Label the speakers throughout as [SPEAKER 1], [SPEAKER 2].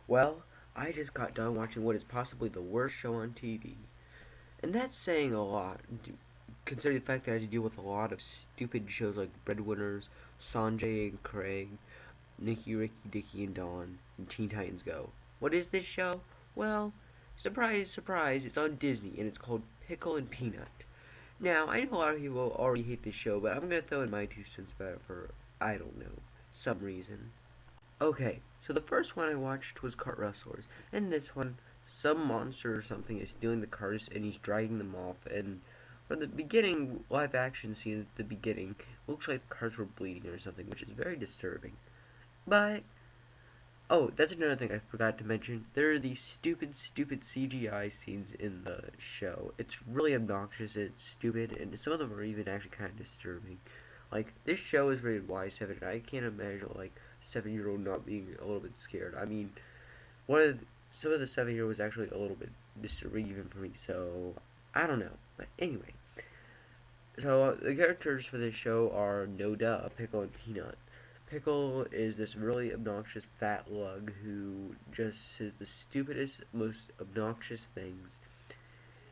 [SPEAKER 1] Well, I just got done watching what is possibly the worst show on TV. And that's saying a lot, considering the fact that I had to deal with a lot of stupid shows like Breadwinners, Sanjay and Craig, Nicky, Ricky, Dicky, and Dawn, and Teen Titans Go. What is this show? Well, surprise, surprise, it's on Disney, and it's called Pickle and Peanut. Now, I know a lot of people already hate this show, but I'm going to throw in my 2 cents about it for, I don't know, some reason. Okay, so the first one I watched was Kart Rustlers, and this one, some monster or something is stealing the cars and he's dragging them off. And from the beginning, live action scene at the beginning, looks like the cars were bleeding or something, which is very disturbing. But oh, that's another thing I forgot to mention. There are these stupid, stupid CGI scenes in the show. It's really obnoxious. It's stupid, and some of them are even actually kind of disturbing. Like, this show is rated Y7, and I can't imagine like 7-year-old not being a little bit scared. I mean, some of the 7-year-old was actually a little bit disturbing even for me. So I don't know. But anyway, so the characters for this show are No Duh, Pickle, and Peanut. Pickle is this really obnoxious fat lug who just says the stupidest, most obnoxious things.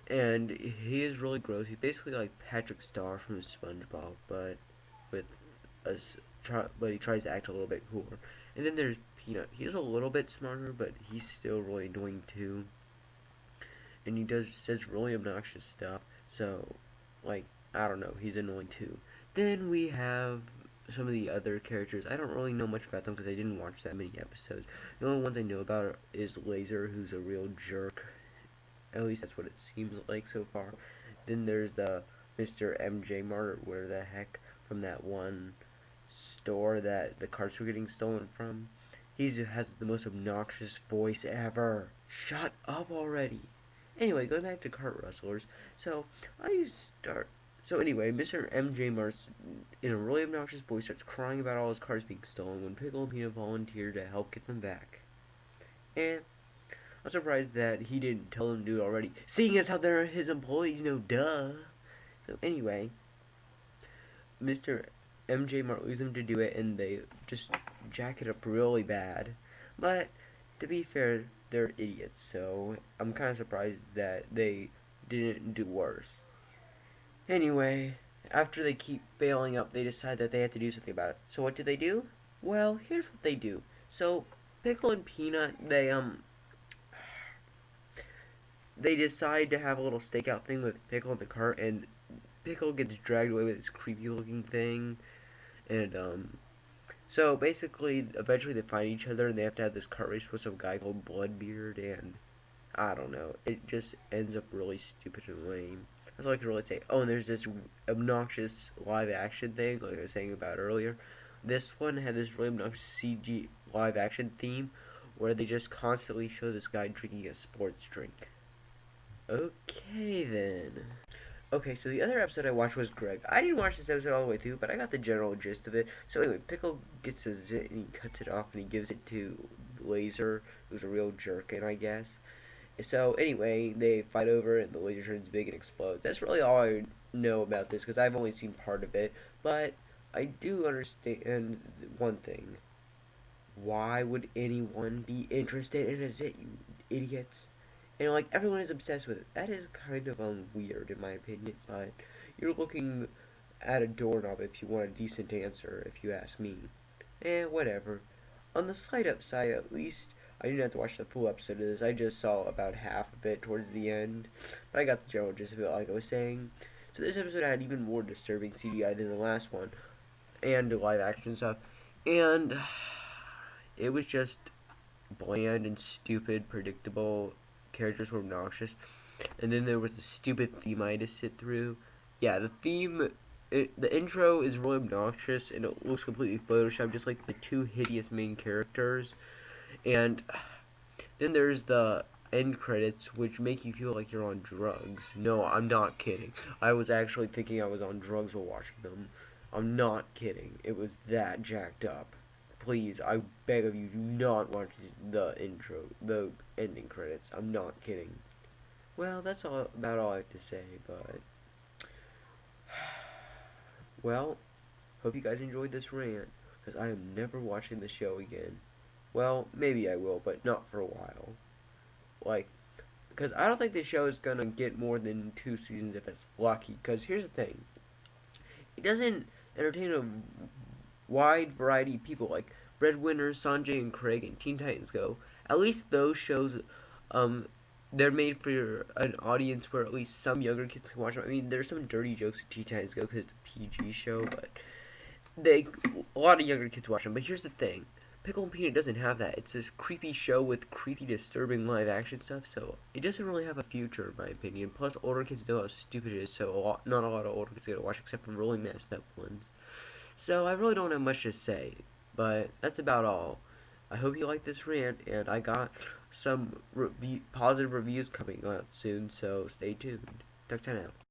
[SPEAKER 1] And he is really gross. He's basically like Patrick Star from SpongeBob, but with but he tries to act a little bit cooler. And then there's Peanut. He's a little bit smarter, but he's still really annoying too. And he says really obnoxious stuff. So, like, I don't know, he's annoying too. Then we have some of the other characters. I don't really know much about them because I didn't watch that many episodes. The only ones I know about is Laser, who's a real jerk. At least that's what it seems like so far. Then there's the Mr. MJ Mart, where the heck, from that one store that the carts were getting stolen from. He has the most obnoxious voice ever. Shut up already. Anyway, going back to Cart Rustlers. So, I start so anyway, Mr. MJ Mars, in a really obnoxious voice, starts crying about all his cars being stolen when Pickle and Peanut volunteer to help get them back. And I'm surprised that he didn't tell them to do it already, seeing as how they're his employees, no duh. So anyway, Mr. MJ Mart leaves them to do it, and they just jack it up really bad. But to be fair, they're idiots, so I'm kind of surprised that they didn't do worse. Anyway, after they keep failing up, they decide that they have to do something about it. So what do? Well, here's what they do. So Pickle and Peanut, they decide to have a little stakeout thing with Pickle in the cart, and Pickle gets dragged away with this creepy looking thing, and so basically, eventually they find each other, and they have to have this cart race with some guy called Bloodbeard, and I don't know, it just ends up really stupid and lame. That's all I can really say. Oh, and there's this obnoxious live action thing, like I was saying about earlier. This one had this really obnoxious CG live action theme where they just constantly show this guy drinking a sports drink. Okay, then. Okay, so the other episode I watched was Greg. I didn't watch this episode all the way through, but I got the general gist of it. So anyway, Pickle gets a zit and he cuts it off and he gives it to Laser, who's a real jerkin, I guess. So anyway, they fight over it and the laser turns big and explodes. That's really all I know about this because I've only seen part of it. But I do understand one thing. Why would anyone be interested in a zit, you idiots? And like everyone is obsessed with it. That is kind of weird in my opinion. But you're looking at a doorknob if you want a decent answer, if you ask me. Whatever. On the slight upside, at least I didn't have to watch the full episode of this. I just saw about half of it towards the end. But I got the general gist of it, like I was saying. So this episode had even more disturbing CGI than the last one. And the live action stuff. And it was just bland and stupid, predictable. Characters were obnoxious. And then there was the stupid theme I had to sit through. Yeah, the theme, the intro is really obnoxious and it looks completely photoshopped, just like the two hideous main characters. And then there's the end credits, which make you feel like you're on drugs. No, I'm not kidding. I was actually thinking I was on drugs while watching them. I'm not kidding. It was that jacked up. Please, I beg of you, do not watch the the ending credits. I'm not kidding. Well, that's about all I have to say, but well, hope you guys enjoyed this rant, because I am never watching the show again. Well, maybe I will, but not for a while. Like, because I don't think the show is gonna get more than 2 seasons if it's lucky. Because here's the thing, it doesn't entertain a wide variety of people like Breadwinner, Sanjay and Craig, and Teen Titans Go. At least those shows, um, they're made for an audience where at least some younger kids can watch them. I mean, there's some dirty jokes in Teen Titans Go because it's a PG show, but they a lot of younger kids watch them. But here's the thing. Pickle and Peanut doesn't have that. It's this creepy show with creepy, disturbing live action stuff, so it doesn't really have a future, in my opinion. Plus, older kids know how stupid it is, so not a lot of older kids are gonna watch, except for really messed up ones. So I really don't have much to say, but that's about all. I hope you like this rant, and I got some positive reviews coming out soon, so stay tuned. Talk to you now.